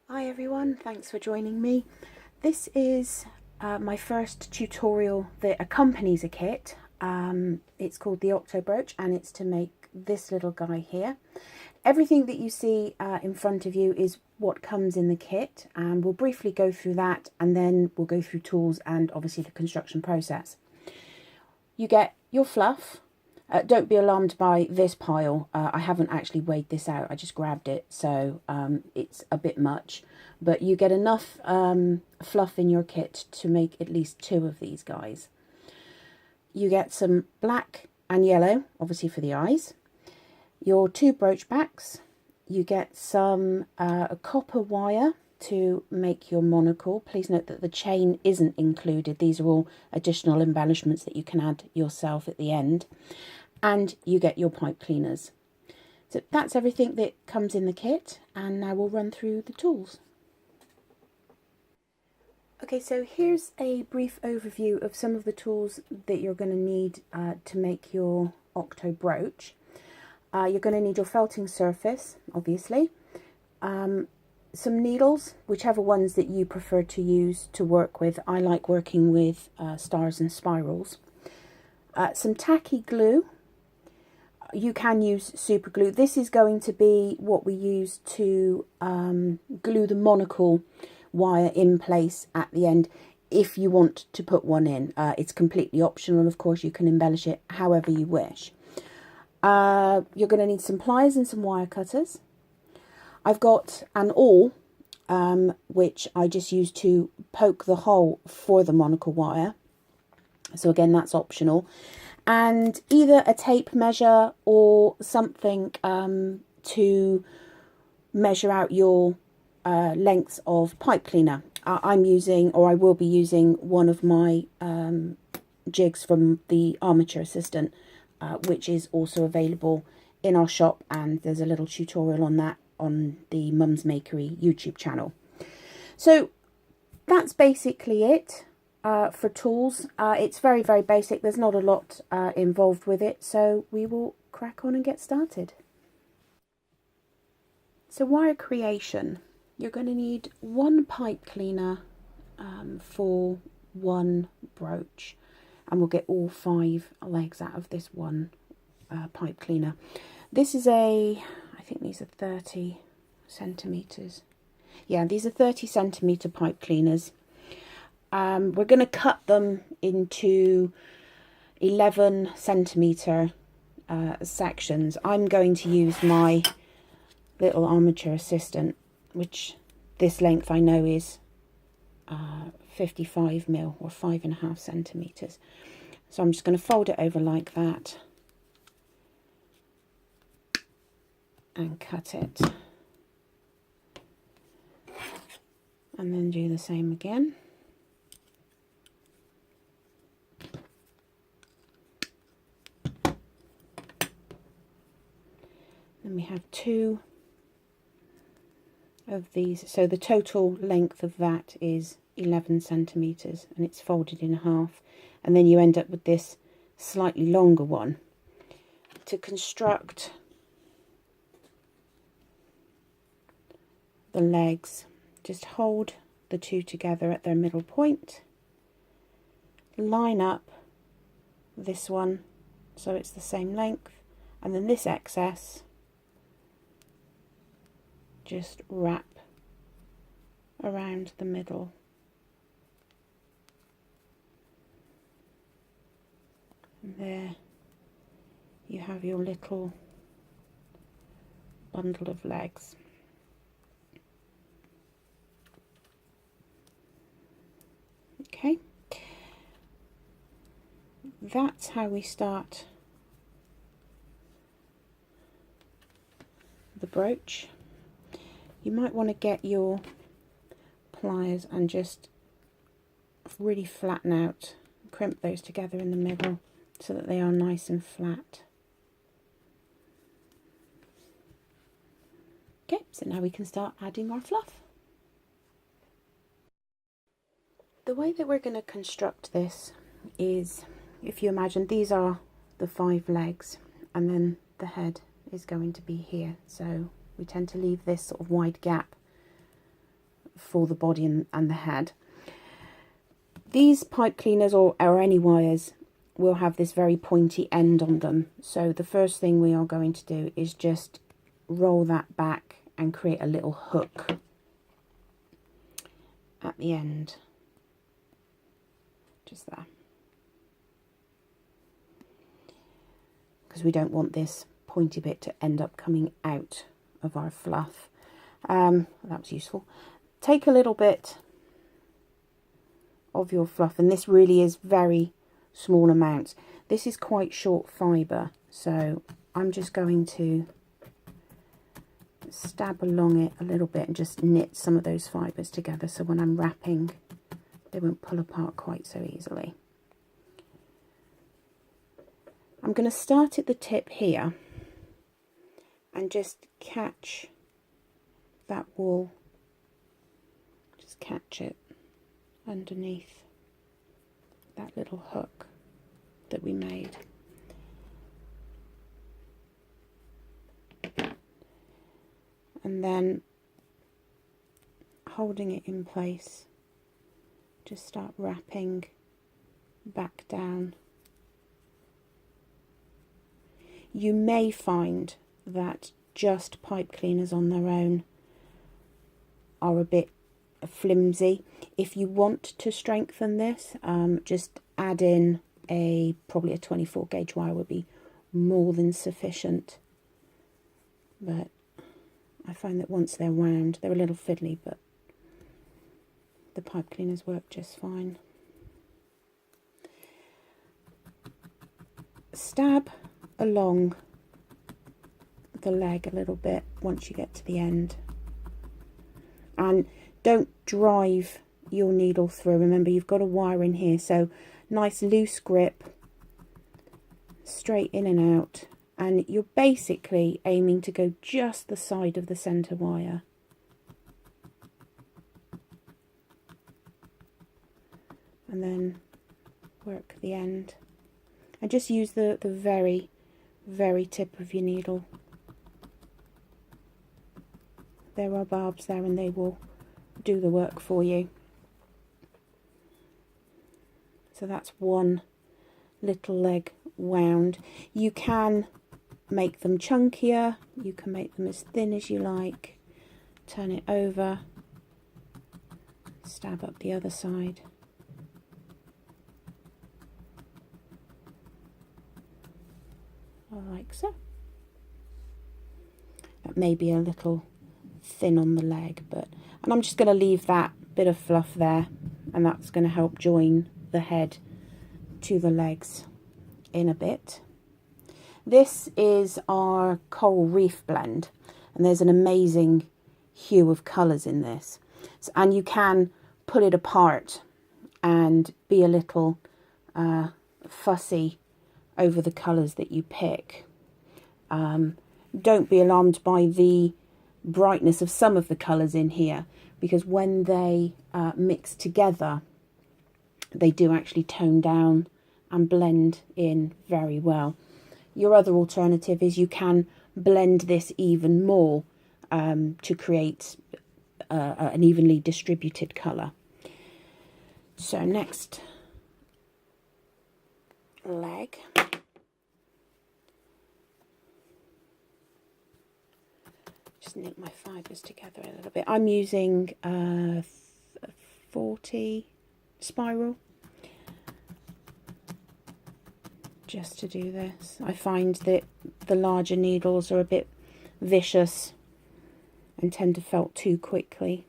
Hi everyone, thanks for joining me. This is my first tutorial that accompanies a kit. It's called the OctoBrooch and it's to make this little guy here. Everything that you see in front of you is what comes in the kit, and we'll briefly go through that and then we'll go through tools and obviously the construction process. You get your fluff. Don't be alarmed by this pile. I haven't actually weighed this out. I just grabbed it, so it's a bit much. But you get enough fluff in your kit to make at least 2 of these guys. You get some black and yellow, obviously for the eyes. Your 2 brooch backs. You get some copper wire to make your monocle. Please note that the chain isn't included. These are all additional embellishments that you can add yourself at the end. And you get your pipe cleaners. So that's everything that comes in the kit, and now we'll run through the tools. Okay, so here's a brief overview of some of the tools that you're going to need to make your OctoBrooch. You're going to need your felting surface, obviously, some needles, whichever ones that you prefer to use to work with. I like working with stars and spirals. Some tacky glue. You can use super glue. This is going to be what we use to glue the monocle wire in place at the end if you want to put one in. It's completely optional, of course. You can embellish it however you wish. You're going to need some pliers and some wire cutters. I've got an awl, which I just use to poke the hole for the monocle wire. So again, that's optional. And either a tape measure or something to measure out your lengths of pipe cleaner. I'm using, or I will be using, one of my jigs from the Armature Assistant, which is also available in our shop, and there's a little tutorial on that on the Mums Makery YouTube channel. So that's basically it for tools. It's very, very basic. There's not a lot involved with it, so we will crack on and get started. So wire creation. You're going to need 1 pipe cleaner for 1 brooch, and we'll get all 5 legs out of this one pipe cleaner. This is I think these are 30 centimetres. Yeah, these are 30 centimetre pipe cleaners. We're going to cut them into 11 centimetre sections. I'm going to use my little Armature Assistant, which this length I know is 55 mil or 5.5 centimetres. So I'm just going to fold it over like that and cut it, and then do the same again. Then we have 2 of these, so the total length of that is 11 centimetres, and it's folded in half, and then you end up with this slightly longer one. To construct the legs, just hold the 2 together at their middle point, line up this one so it's the same length, and then this excess just wrap around the middle. And there you have your little bundle of legs. Okay, that's how we start the brooch. You might want to get your pliers and just really flatten out, crimp those together in the middle so that they are nice and flat. Okay, so now we can start adding our fluff. The way that we're going to construct this is, if you imagine, these are the 5 legs, and then the head is going to be here. So we tend to leave this sort of wide gap for the body and the head. These pipe cleaners or any wires will have this very pointy end on them. So the first thing we are going to do is just roll that back and create a little hook at the end. Just there. Because we don't want this pointy bit to end up coming out of our fluff. That was useful. Take a little bit of your fluff, and this really is very small amounts. This is quite short fibre, so I'm just going to stab along it a little bit and just knit some of those fibres together, so when I'm wrapping they won't pull apart quite so easily. I'm going to start at the tip here and just catch that wool, just catch it underneath that little hook that we made. And then holding it in place, just start wrapping back down. You may find that just pipe cleaners on their own are a bit flimsy. If you want to strengthen this, just add in probably a 24 gauge wire would be more than sufficient. But I find that once they're wound, they're a little fiddly, but the pipe cleaners work just fine. Stab along the leg a little bit once you get to the end, and don't drive your needle through. Remember, you've got a wire in here, so nice loose grip, straight in and out, and you're basically aiming to go just the side of the center wire. And then work the end, and just use the very, very tip of your needle. There are barbs there and they will do the work for you. So that's one little leg wound. You can make them chunkier, you can make them as thin as you like. Turn it over, stab up the other side. Like so. That may be a little thin on the leg, and I'm just going to leave that bit of fluff there, and that's going to help join the head to the legs in a bit. This is our coral reef blend, and there's an amazing hue of colours in this, and you can pull it apart and be a little fussy over the colours that you pick. Don't be alarmed by the brightness of some of the colours in here, because when they mix together they do actually tone down and blend in very well. Your other alternative is you can blend this even more to create an evenly distributed colour. So next leg. Just knit my fibres together a little bit. I'm using 40 spiral just to do this. I find that the larger needles are a bit vicious and tend to felt too quickly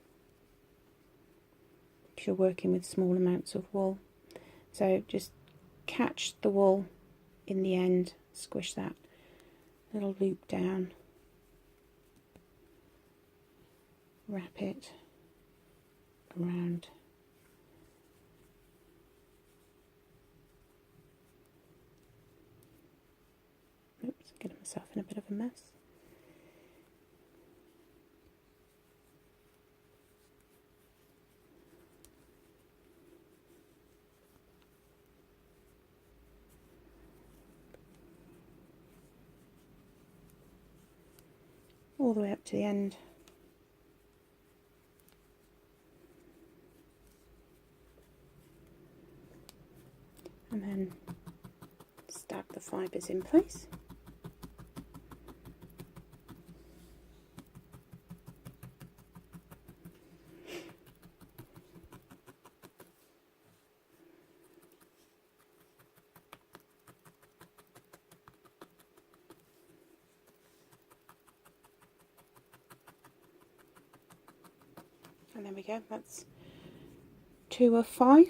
if you're working with small amounts of wool. So just catch the wool in the end, squish that little loop down, wrap it around. Oops, getting myself in a bit of a mess. All the way up to the end. Stab the fibres in place. And there we go, that's 2 of 5.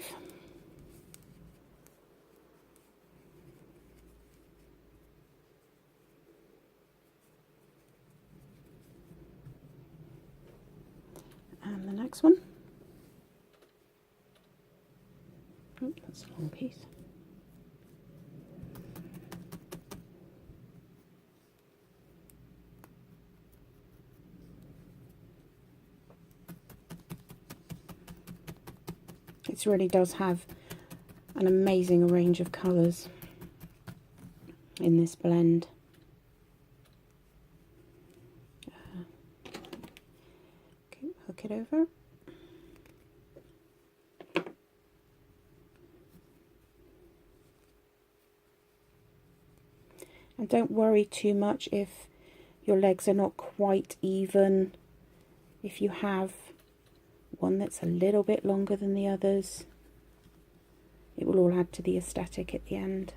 And the next one. Oh, that's a long piece. It really does have an amazing range of colours in this blend. Okay, hook it over. And don't worry too much if your legs are not quite even. If you have one that's a little bit longer than the others, it will all add to the aesthetic at the end.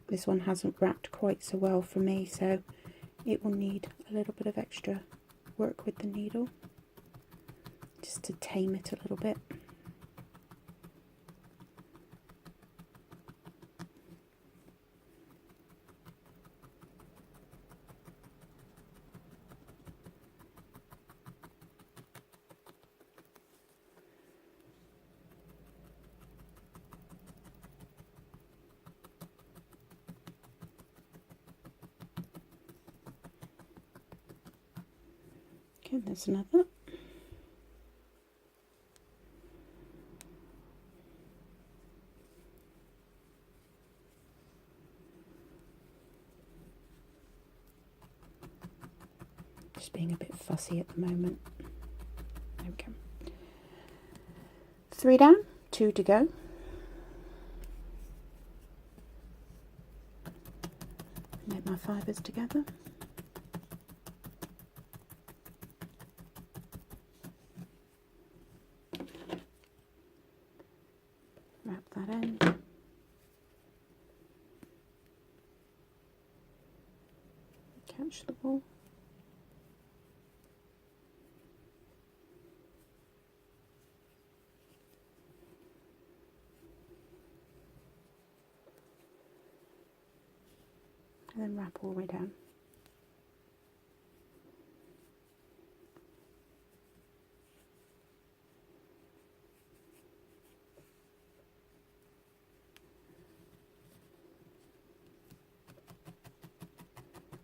This one hasn't wrapped quite so well for me, so it will need a little bit of extra work with the needle just to tame it a little bit. Okay, there's another. Just being a bit fussy at the moment. There we go. 3 down, 2 to go. Knit my fibres together. Wrap that end. Catch the ball. And then wrap all the way down.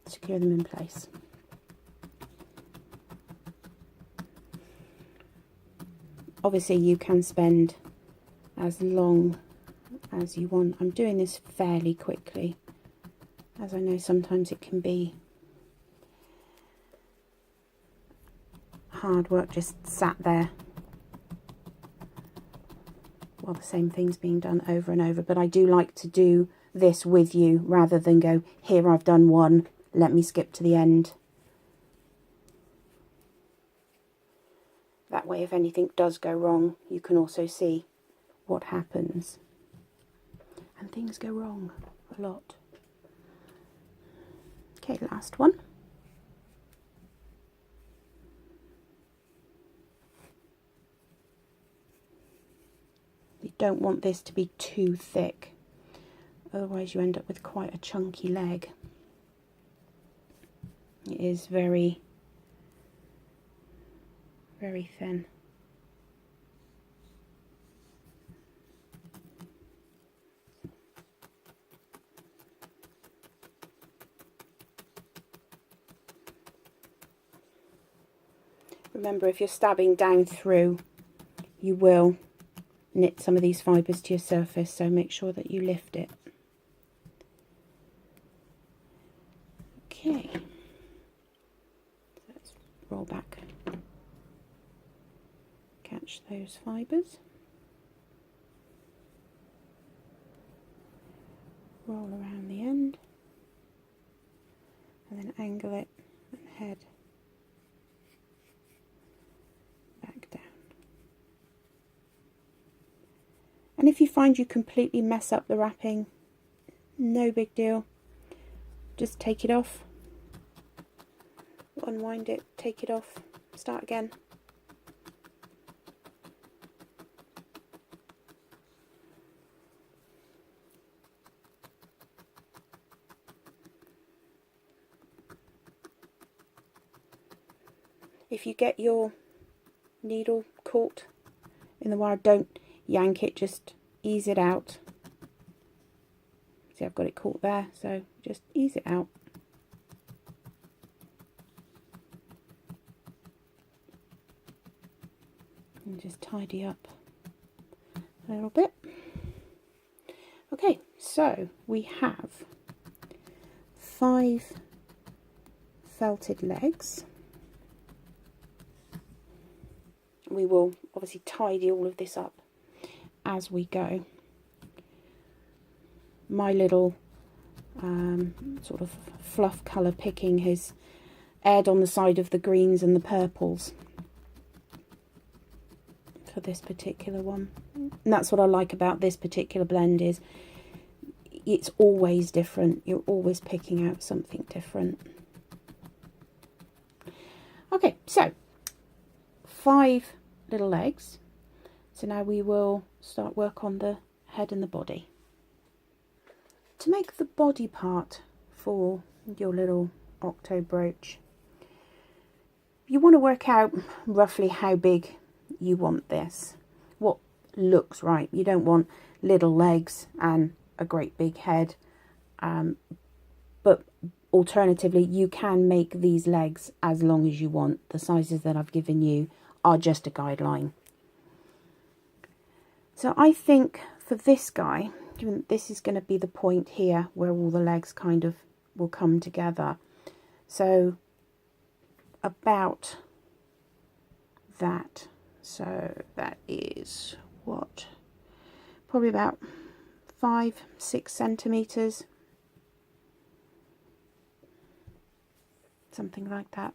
Secure them in place. Obviously you can spend as long as you want. I'm doing this fairly quickly, as I know sometimes it can be hard work just sat there while the same thing's being done over and over, but I do like to do this with you rather than go, here I've done one, let me skip to the end. That way if anything does go wrong, you can also see what happens. And things go wrong a lot. Okay, last one. You don't want this to be too thick, otherwise you end up with quite a chunky leg. It is very, very thin. Remember, if you're stabbing down through, you will knit some of these fibres to your surface, so make sure that you lift it. Okay, let's roll back, catch those fibres, roll around the end, and then angle it and head back down. And if you find you completely mess up the wrapping, no big deal, just take it off, unwind it, take it off, start again. If you get your needle caught in the wire, don't yank it, just ease it out. See, I've got it caught there, so just ease it out. And just tidy up a little bit. Okay, so we have 5 felted legs. We will obviously tidy all of this up as we go. My little sort of fluff colour picking has aired on the side of the greens and the purples for this particular one. And that's what I like about this particular blend, is it's always different. You're always picking out something different. Okay, so 5 little legs. So now we will start work on the head and the body. To make the body part for your little OctoBrooch, you want to work out roughly how big you want this, what looks right. You don't want little legs and a great big head, but alternatively you can make these legs as long as you want. The sizes that I've given you are just a guideline. So I think for this guy, this is going to be the point here where all the legs kind of will come together. So about that. So that is what? Probably about 5-6 centimeters. Something like that.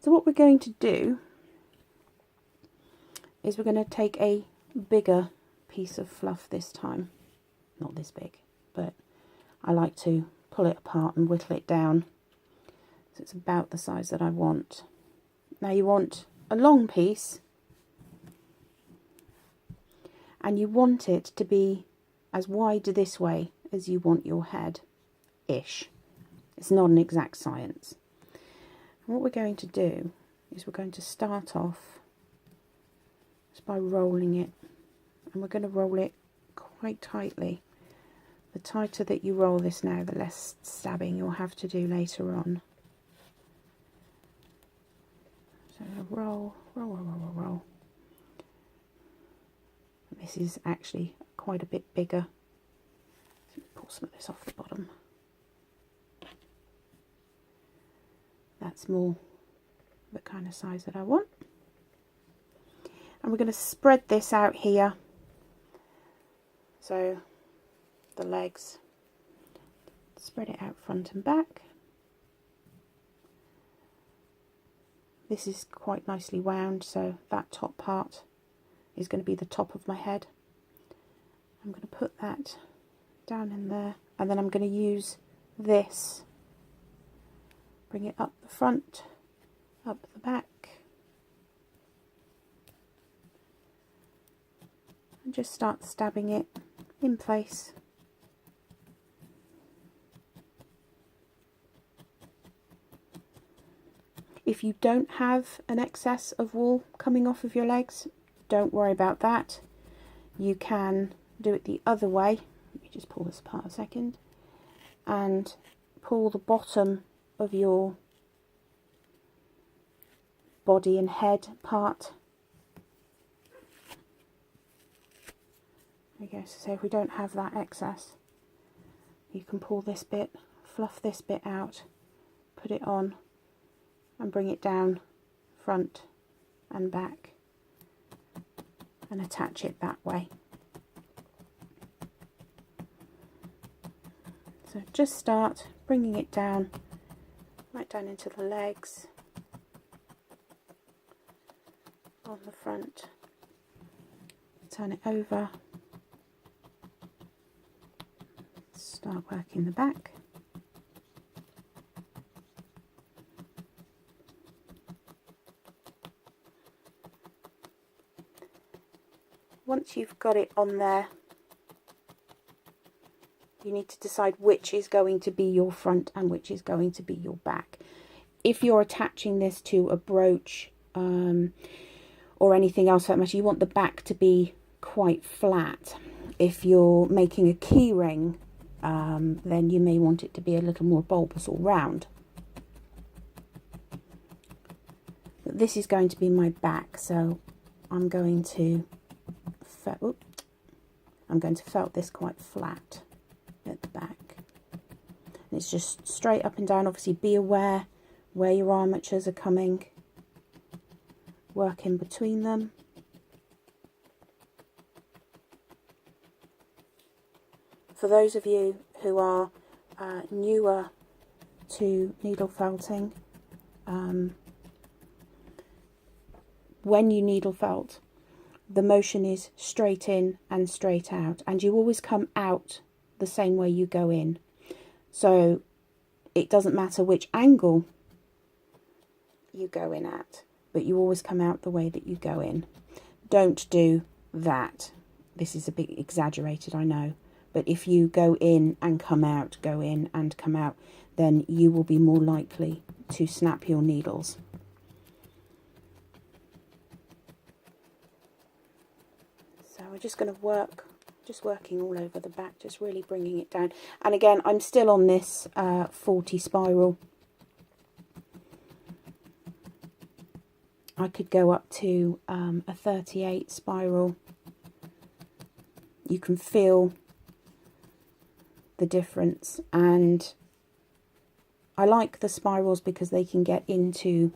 So what we're going to do is we're going to take a bigger piece of fluff this time. Not this big, but I like to pull it apart and whittle it down so it's about the size that I want. Now you want a long piece, and you want it to be as wide this way as you want your head-ish. It's not an exact science. And what we're going to do is we're going to start off just by rolling it, and we're going to roll it quite tightly. The tighter that you roll this now, the less stabbing you'll have to do later on. So roll, roll, roll, roll, roll, roll. This is actually quite a bit bigger. So pull some of this off the bottom. That's more the kind of size that I want. And we're going to spread this out here. So the legs, spread it out front and back. This is quite nicely wound, so that top part is going to be the top of my head. I'm going to put that down in there, and then I'm going to use this, bring it up the front, up the back, and just start stabbing it in place. If you don't have an excess of wool coming off of your legs, don't worry about that. You can do it the other way. Let me just pull this apart a second, and pull the bottom of your body and head part There you go. So if we don't have that excess, you can pull this bit, fluff this bit out, put it on and bring it down front and back and attach it that way. So just start bringing it down, right down into the legs, on the front, turn it over, start working the back. Once you've got it on there, you need to decide which is going to be your front and which is going to be your back. If you're attaching this to a brooch or anything else that much, you want the back to be quite flat. If you're making a key ring, then you may want it to be a little more bulbous or round. But this is going to be my back, so I'm going to felt this quite flat at the back. And it's just straight up and down. Obviously be aware where your armatures are coming. Work in between them. For those of you who are newer to needle felting, when you needle felt, the motion is straight in and straight out, and you always come out the same way you go in. So it doesn't matter which angle you go in at, but you always come out the way that you go in. Don't do that. This is a bit exaggerated, I know, but if you go in and come out, go in and come out, then you will be more likely to snap your needles. So we're just going to working all over the back, just really bringing it down. And again, I'm still on this 40 spiral. I could go up to a 38 spiral. You can feel the difference, and I like the spirals because they can get into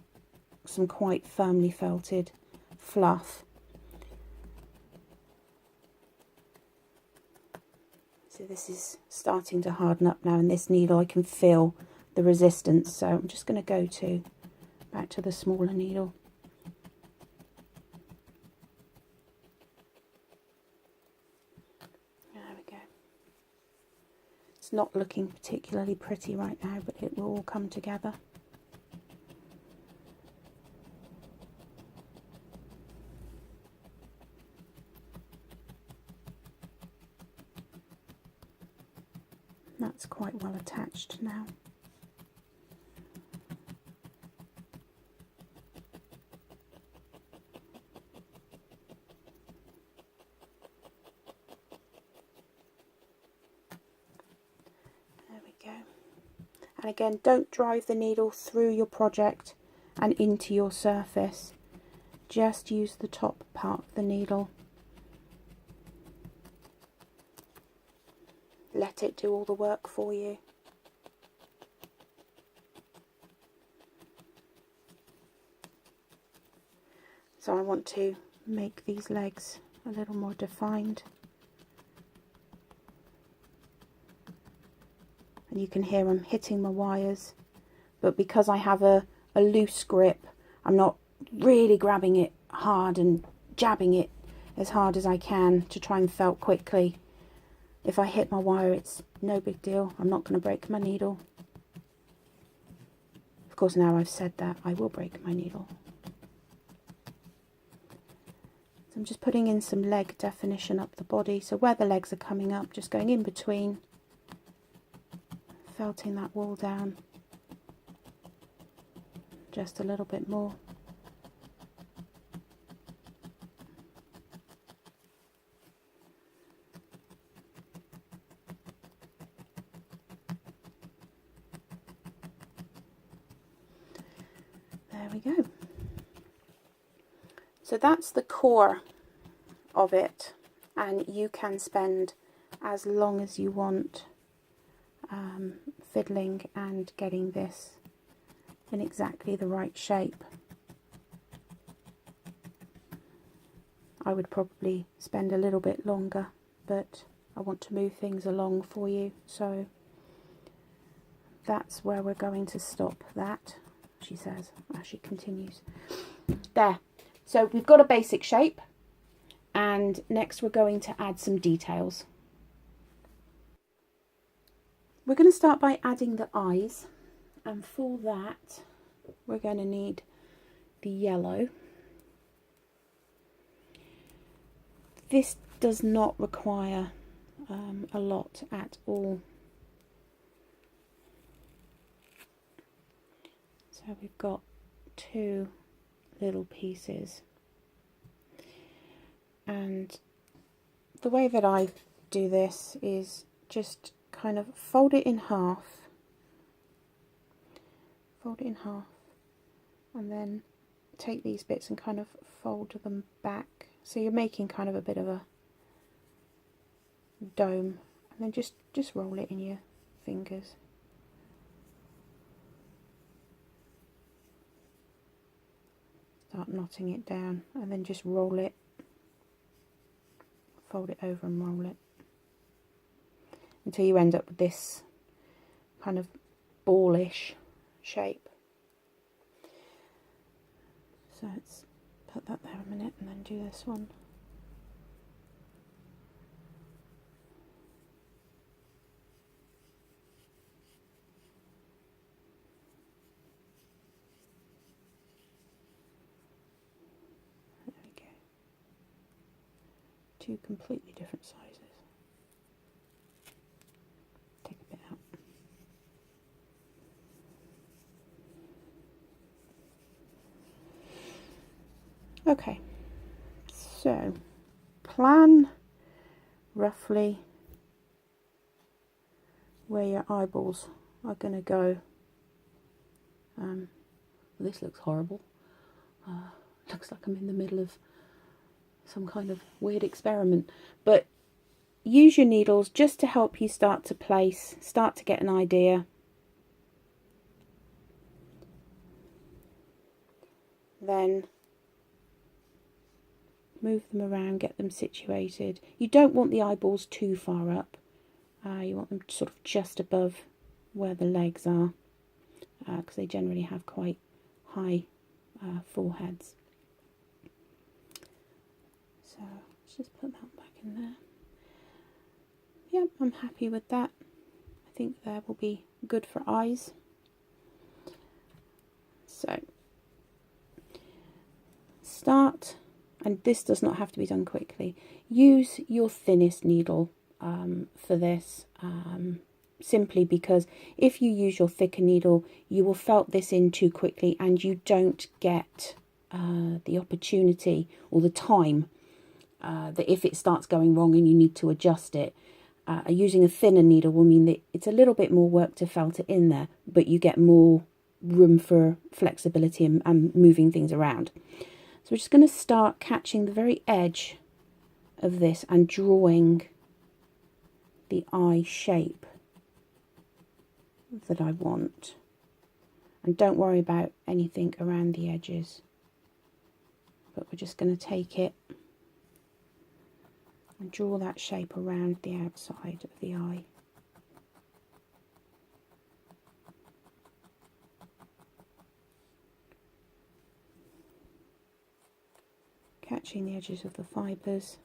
some quite firmly felted fluff. So this is starting to harden up now, and this needle I can feel the resistance, so I'm just going to go back to the smaller needle. There we go. It's not looking particularly pretty right now, but it will all come together. That's quite well attached now. There we go. And again, don't drive the needle through your project and into your surface. Just use the top part of the needle. Let it do all the work for you. So I want to make these legs a little more defined. And you can hear I'm hitting my wires, but because I have a loose grip, I'm not really grabbing it hard and jabbing it as hard as I can to try and felt quickly. If I hit my wire, it's no big deal. I'm not going to break my needle. Of course, now I've said that, I will break my needle. So I'm just putting in some leg definition up the body. So where the legs are coming up, just going in between, felting that wall down just a little bit more. There we go. So that's the core of it, and you can spend as long as you want fiddling and getting this in exactly the right shape. I would probably spend a little bit longer, but I want to move things along for you, so that's where we're going to stop that, she says as she continues. There, so we've got a basic shape, and next we're going to add some details. We're going to start by adding the eyes, and for that we're going to need the yellow. This does not require a lot at all. So we've got 2 little pieces, and the way that I do this is just kind of fold it in half, and then take these bits and kind of fold them back, so you're making kind of a bit of a dome, and then just roll it in your fingers. Start knotting it down, and then just roll it, fold it over and roll it until you end up with this kind of ballish shape. So let's put that there a minute and then do this one. There we go. 2 completely different sizes. Take a bit out. Okay, so plan roughly where your eyeballs are going to go. This looks horrible. Looks like I'm in the middle of some kind of weird experiment, but use your needles just to help you start to place, start to get an idea. Then move them around, get them situated. You don't want the eyeballs too far up. You want them sort of just above where the legs are, because they generally have quite high foreheads. So let's just put that back in there. Yep, I'm happy with that. I think that will be good for eyes. So start, and this does not have to be done quickly. Use your thinnest needle for this, simply because if you use your thicker needle, you will felt this in too quickly, and you don't get the opportunity or the time that if it starts going wrong and you need to adjust it. Using a thinner needle will mean that it's a little bit more work to felt it in there, but you get more room for flexibility and moving things around. So we're just going to start catching the very edge of this and drawing the eye shape that I want. And don't worry about anything around the edges, but we're just going to take it and draw that shape around the outside of the eye. Catching the edges of the fibres.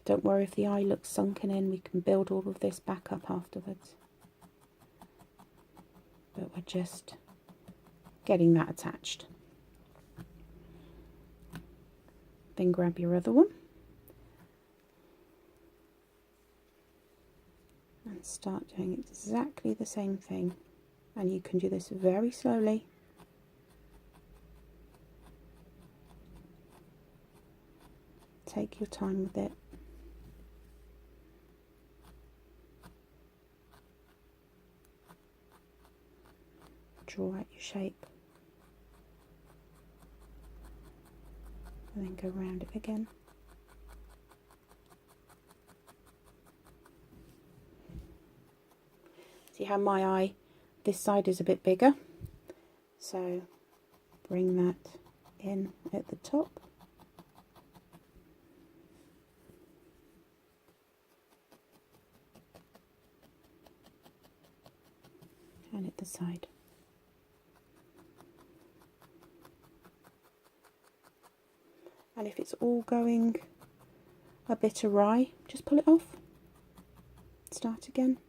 Don't worry if the eye looks sunken in, we can build all of this back up afterwards. But we're just getting that attached. Then grab your other one and start doing exactly the same thing. And you can do this very slowly. Take your time with it. Draw out your shape. and then go round it again. See how my eye, this side is a bit bigger, so bring that in at the top. And at the side. And if it's all going a bit awry, just pull it off. Start again.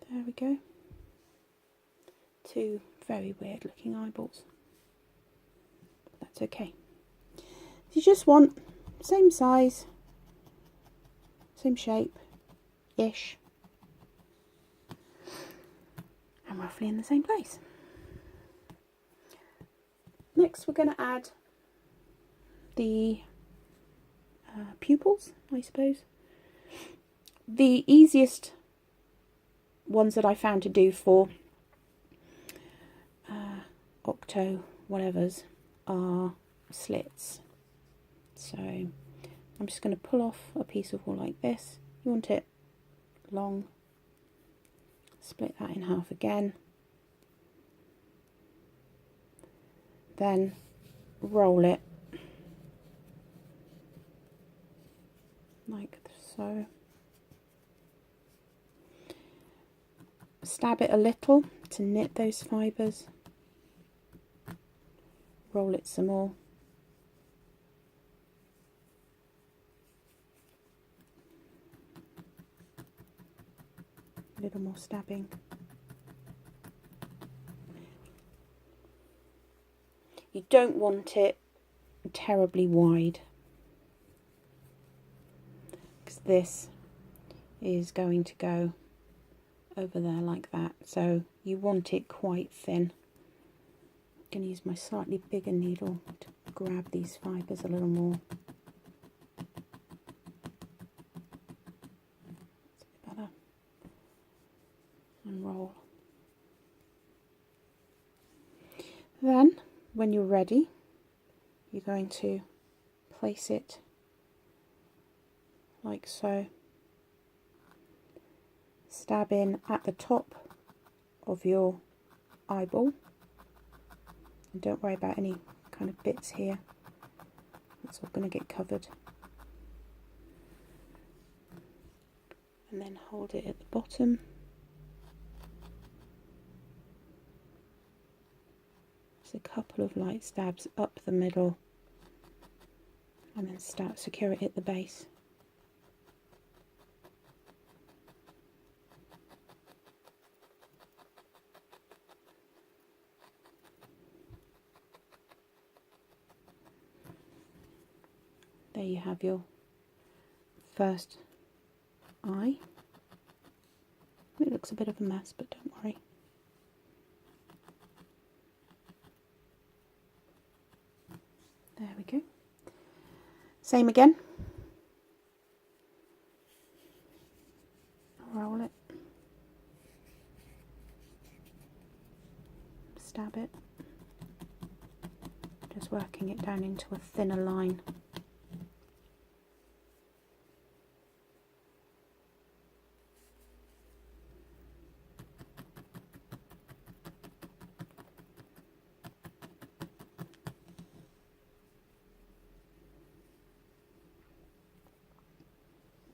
There we go. Two very weird looking eyeballs. That's okay. You just want same size, same shape-ish, and roughly in the same place. Next we're going to add the pupils, I suppose. The easiest ones that I found to do for octo whatevers are slits. So I'm just going to pull off a piece of wool like this. You want it long, split that in half again, then roll it like so. Stab it a little to knit those fibres, roll it some more, a little more stabbing. You don't want it terribly wide, because this is going to go over there like that, so you want it quite thin. I'm going to use my slightly bigger needle to grab these fibres a little more. That's a bit better. And roll. Then, when you're ready, you're going to place it like so. Stab in at the top of your eyeball, and don't worry about any kind of bits here, that's all going to get covered, and then hold it at the bottom, just a couple of light stabs up the middle, and then secure it at the base. There you have your first eye. It looks a bit of a mess, but don't worry. There we go. Same again. Roll it. Stab it. Just working it down into a thinner line.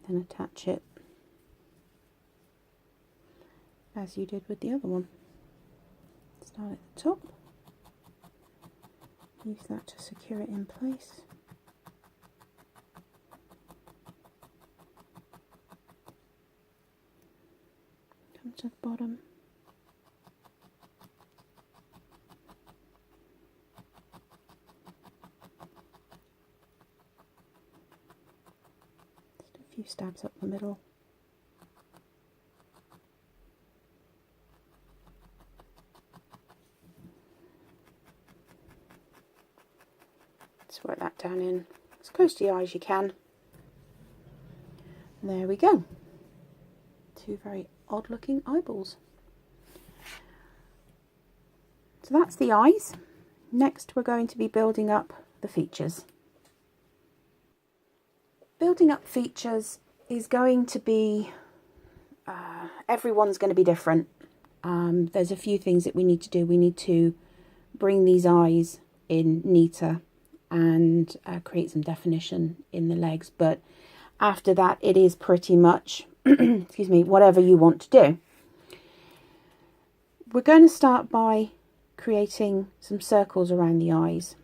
Then attach it as you did with the other one. Start at the top, use that to secure it in place. Come to the bottom. Few stabs up the middle. Just work that down in as close to the eye as you can. There we go. Two very odd looking eyeballs. So that's the eyes. Next we're going to be building up the features. Building up features is going to be, everyone's going to be different. There's a few things that we need to do. We need to bring these eyes in neater and create some definition in the legs, but after that it is pretty much excuse me, whatever you want to do. We're going to start by creating some circles around the eyes.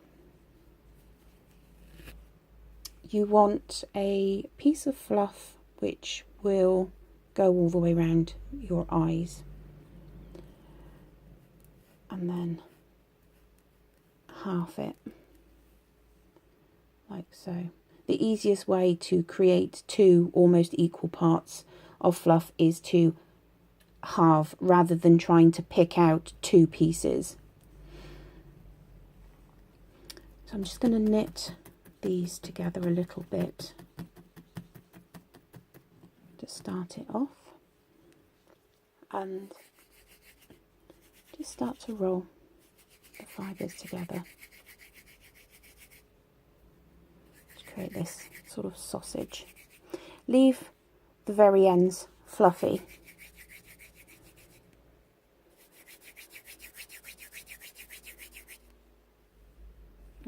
You want a piece of fluff which will go all the way around your eyes, and then half it like so. The easiest way to create two almost equal parts of fluff is to halve rather than trying to pick out two pieces. So I'm just going to knit these together a little bit to start it off, and just start to roll the fibres together to create this sort of sausage. Leave the very ends fluffy.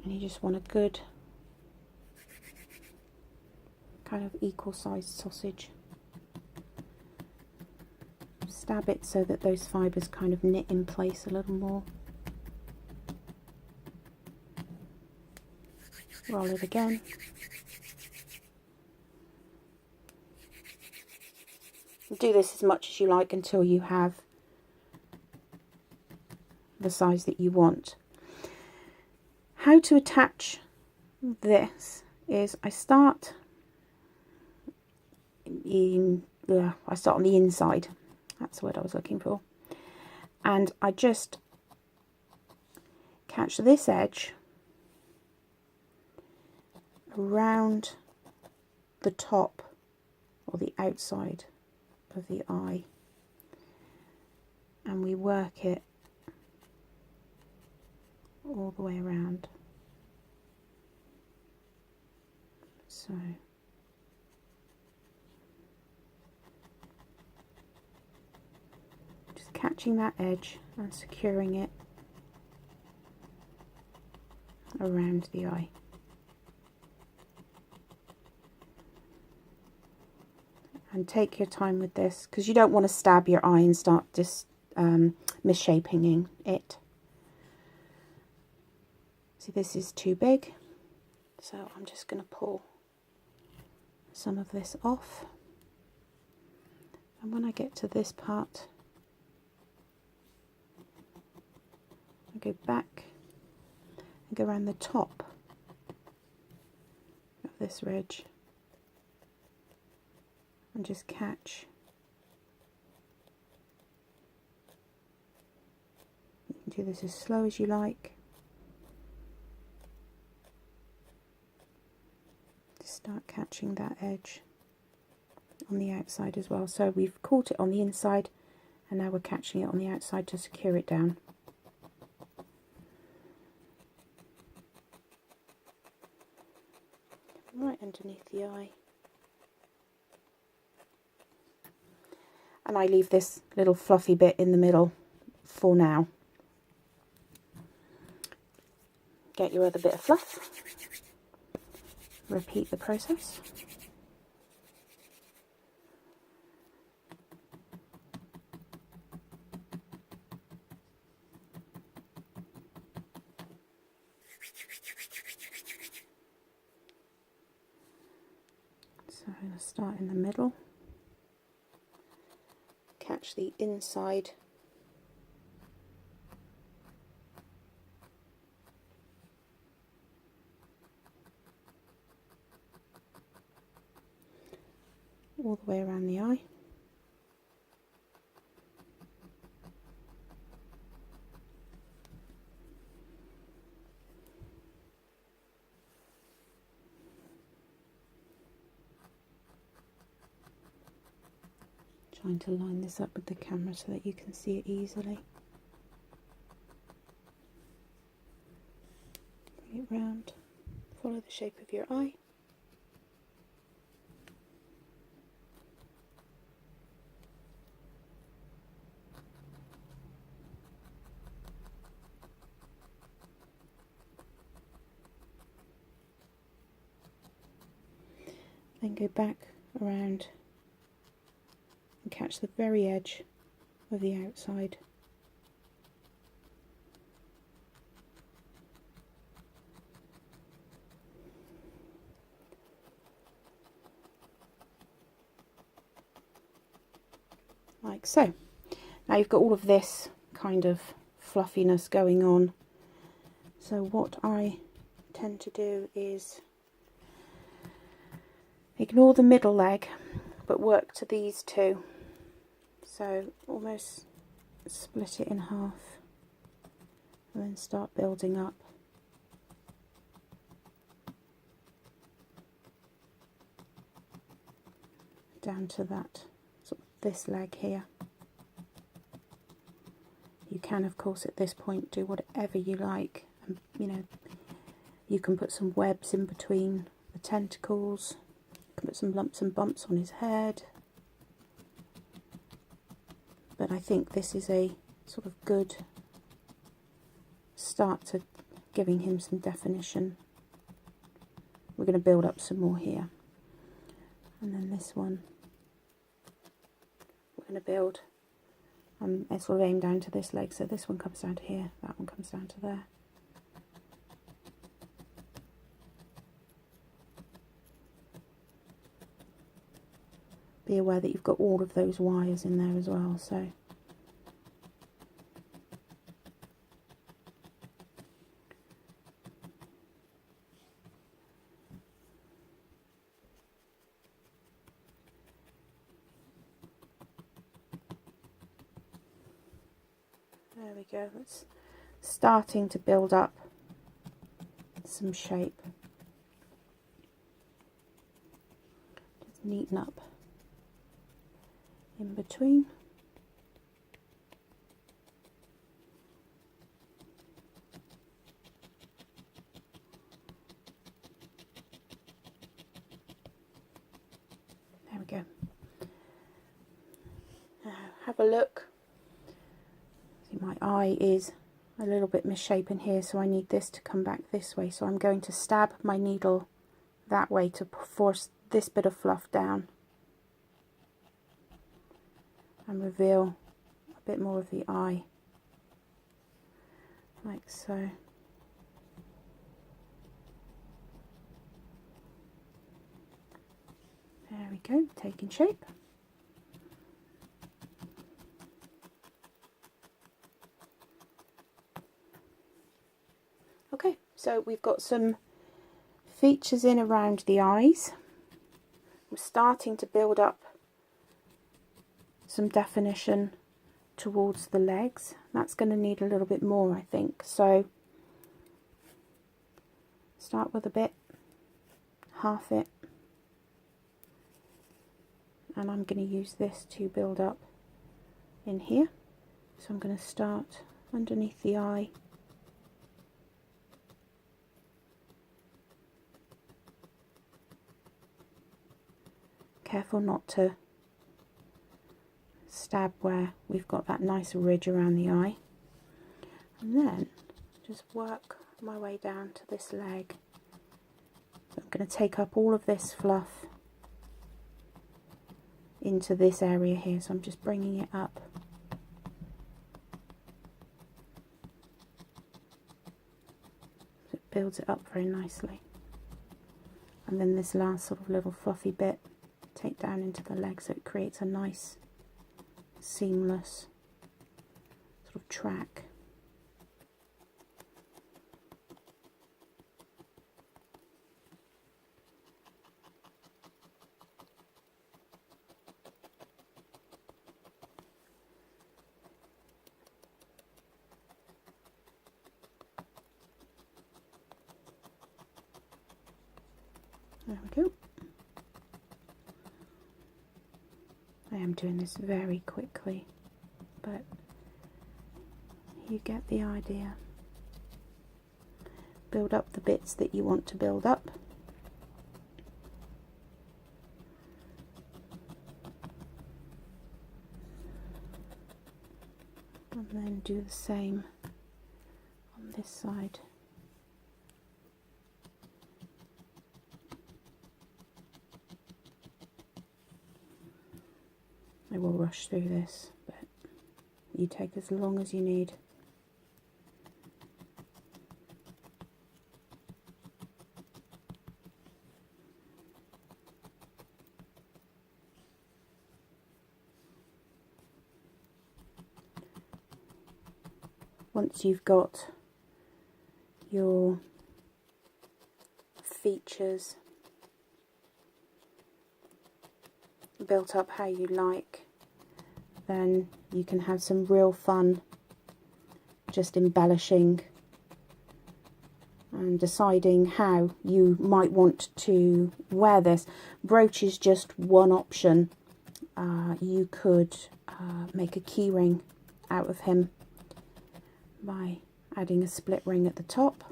And you just want a good kind of equal sized sausage. Stab it so that those fibres kind of knit in place a little more. Roll it again. Do this as much as you like until you have the size that you want. How to attach this is I start on the inside. That's the word I was looking for. And I just catch this edge around the top or the outside of the eye, and we work it all the way around. So just catching that edge and securing it around the eye. And take your time with this, because you don't want to stab your eye and start just misshaping it. See, this is too big, so I'm just going to pull some of this off. And when I get to this part, I go back and go around the top of this ridge and just catch. You can do this as slow as you like. Just start catching that edge on the outside as well. So we've caught it on the inside, and now we're catching it on the outside to secure it down. Right underneath the eye. And I leave this little fluffy bit in the middle for now. Get your other bit of fluff. Repeat the process. So I'm going to start in the middle. Catch the inside all the way around the eye. trying to line this up with the camera so that you can see it easily. Bring it round, follow the shape of your eye. Then go back around and catch the very edge of the outside. Like so. Now you've got all of this kind of fluffiness going on. So what I tend to do is ignore the middle leg, but work to these two. So almost split it in half and then start building up. Down to that, sort of this leg here. You can, of course, at this point do whatever you like. And, you know, you can put some webs in between the tentacles. Put some lumps and bumps on his head, but I think this is a sort of good start to giving him some definition. We're going to build up some more here, and then this one we're going to build it's sort of aimed down to this leg, so this one comes down to here, that one comes down to there. Be aware that you've got all of those wires in there as well, so there we go. It's starting to build up some shape. Just neaten up in between. There we go. Now have a look. See, my eye is a little bit misshapen here, so I need this to come back this way. So I'm going to stab my needle that way to force this bit of fluff down and reveal a bit more of the eye, like so. There we go, taking shape. Okay, so we've got some features in around the eyes. We're starting to build up some definition towards the legs. That's going to need a little bit more, I think. So start with a bit, half it, and I'm going to use this to build up in here. So I'm going to start underneath the eye, careful not to stab where we've got that nice ridge around the eye, and then just work my way down to this leg. So I'm going to take up all of this fluff into this area here, so I'm just bringing it up. So it builds it up very nicely, and then this last sort of little fluffy bit take down into the leg, so it creates a nice seamless sort of track. There we go. I am doing this very quickly, but you get the idea. Build up the bits that you want to build up. And then do the same on this side. I will rush through this, but you take as long as you need. Once you've got your features built up how you like, then you can have some real fun just embellishing and deciding how you might want to wear this. Brooch is just one option. You could make a key ring out of him by adding a split ring at the top.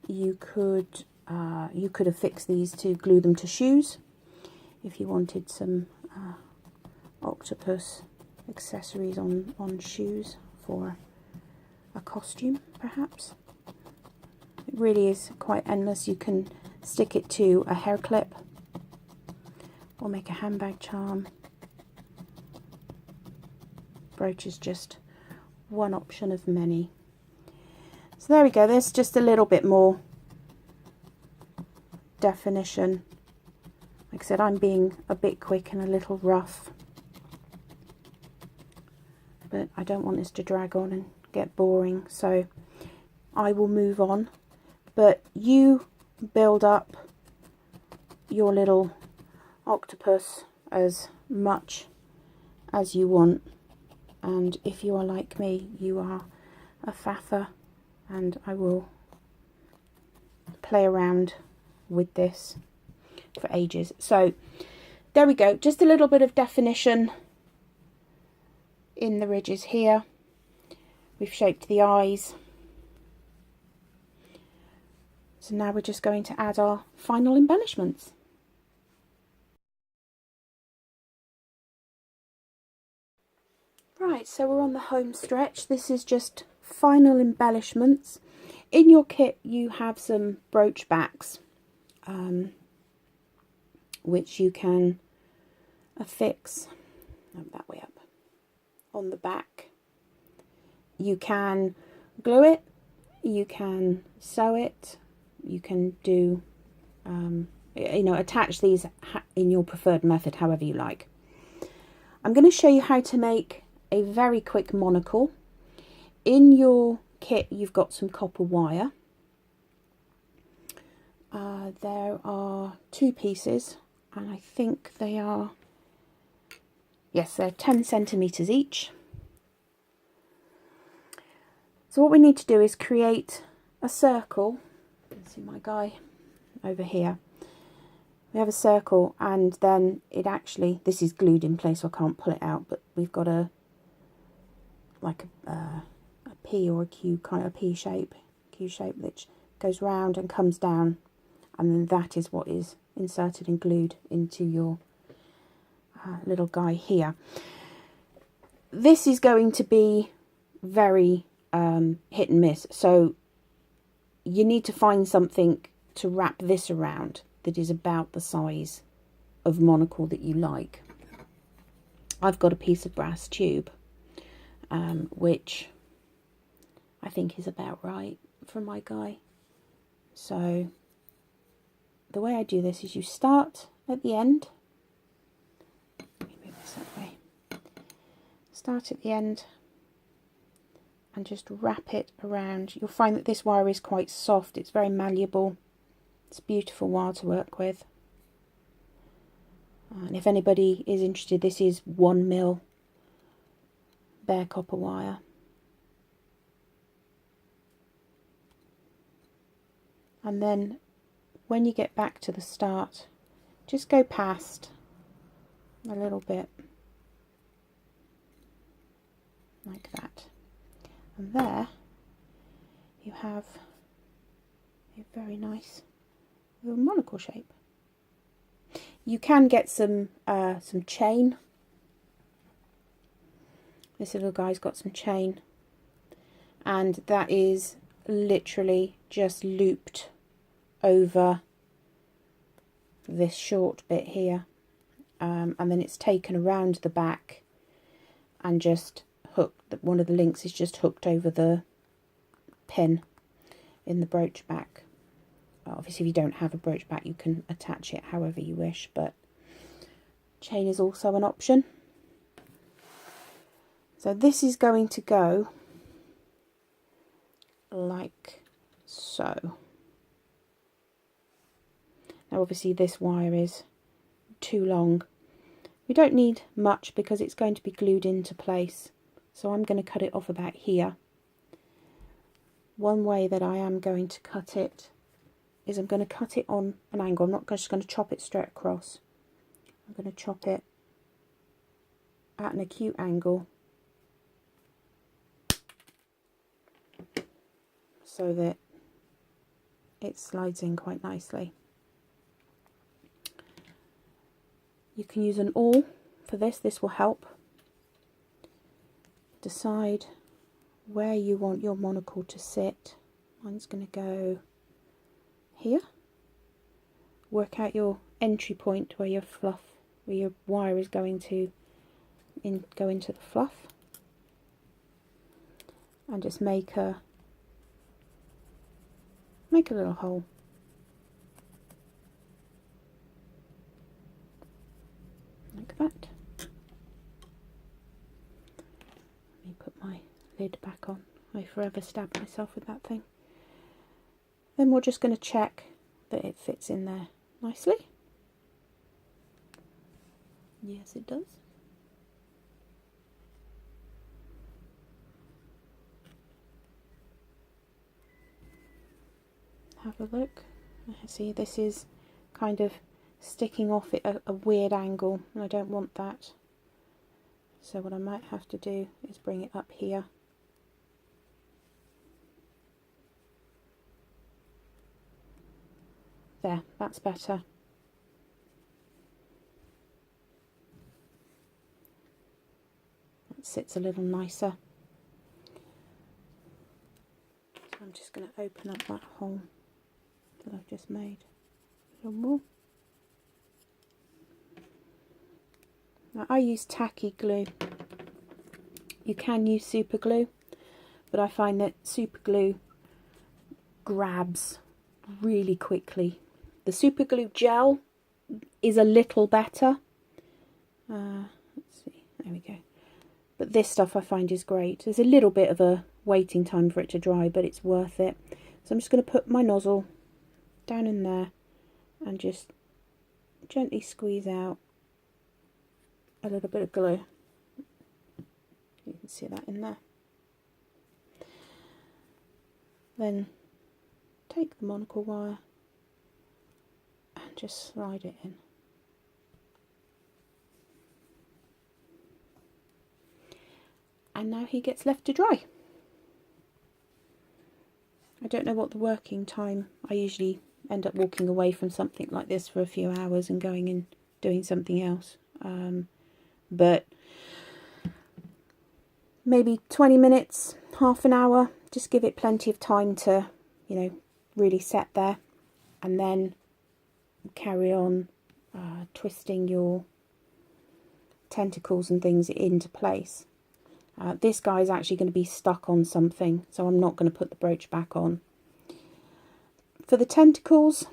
You could affix these to glue them to shoes if you wanted some octopus accessories on shoes for a costume, perhaps. It really is quite endless. You can stick it to a hair clip or make a handbag charm. Brooch is just one option of many. So there we go, there's just a little bit more definition. Like I said, I'm being a bit quick and a little rough, but I don't want this to drag on and get boring, so I will move on. But you build up your little octopus as much as you want, and if you are like me, you are a faffer, and I will play around with this for ages. So there we go, just a little bit of definition in the ridges here. We've shaped the eyes, so now we're just going to add our final embellishments. Right, so we're on the home stretch. This is just final embellishments. In your kit you have some brooch backs, which you can affix that way up on the back. You can glue it, you can sew it, you can do, you know, attach these in your preferred method, however you like. I'm going to show you how to make a very quick monocle. In your kit you've got some copper wire. There are 2 pieces, and I think they are, yes, they're 10 centimeters each. So what we need to do is create a circle. You can see my guy over here. We have a circle, and then it actually, this is glued in place so I can't pull it out, but we've got a like a P or a Q, kind of a P shape, Q shape, which goes round and comes down, and then that is what is inserted and glued into your little guy here. This is going to be very hit and miss, so you need to find something to wrap this around that is about the size of monocle that you like. I've got a piece of brass tube, which I think is about right for my guy. So the way I do this is you start at the end. Let me move this that way. Start at the end and just wrap it around. You'll find that this wire is quite soft, it's very malleable, it's a beautiful wire to work with. And if anybody is interested, this is 1mm bare copper wire. And then when you get back to the start, just go past a little bit like that. And there you have a very nice little monocle shape. You can get some chain. This little guy's got some chain, and that is literally just looped over this short bit here, and then it's taken around the back and just hooked. One of the links is just hooked over the pin in the brooch back. Obviously, if you don't have a brooch back, you can attach it however you wish, but chain is also an option. So this is going to go like so. Now obviously this wire is too long. We don't need much because it's going to be glued into place. So I'm going to cut it off about here. One way that I am going to cut it is I'm going to cut it on an angle. I'm not just going to chop it straight across. I'm going to chop it at an acute angle so that it slides in quite nicely. You can use an awl for this. This will help. Decide where you want your monocle to sit. Mine's going to go here. Work out your entry point where your fluff, where your wire is going to go into the fluff, and just make a little hole. Like that. Let me put my lid back on. I forever stab myself with that thing. Then we're just going to check that it fits in there nicely. Yes, it does. Have a look. See, this is kind of sticking off at a weird angle, and I don't want that. So what I might have to do is bring it up here. There, that's better. That sits a little nicer. So I'm just going to open up that hole that I've just made a little more. Now I use tacky glue. You can use super glue, but I find that super glue grabs really quickly. The super glue gel is a little better. Let's see, there we go. But this stuff I find is great. There's a little bit of a waiting time for it to dry, but it's worth it. So I'm just going to put my nozzle down in there and just gently squeeze out a little bit of glue. You can see that in there. Then take the monocle wire and just slide it in. And now he gets left to dry. I don't know what the working time. I usually end up walking away from something like this for a few hours and going and doing something else. But maybe 20 minutes, half an hour, just give it plenty of time to, you know, really set there, and then carry on twisting your tentacles and things into place. This guy is actually going to be stuck on something, so I'm not going to put the brooch back on. For the tentacles,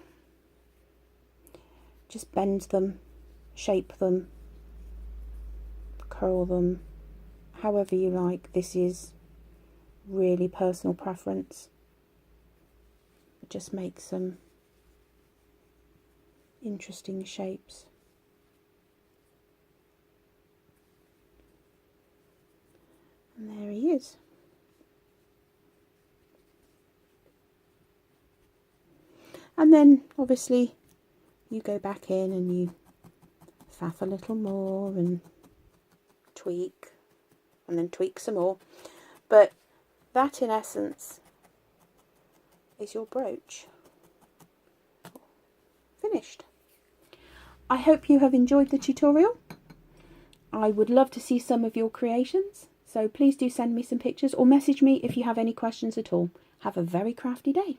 just bend them, shape them, curl them, however you like. This is really personal preference. Just make some interesting shapes. And there he is. And then obviously you go back in and you faff a little more and tweak and then tweak some more. But that in essence is your brooch. Finished. I hope you have enjoyed the tutorial. I would love to see some of your creations, so please do send me some pictures or message me if you have any questions at all. Have a very crafty day.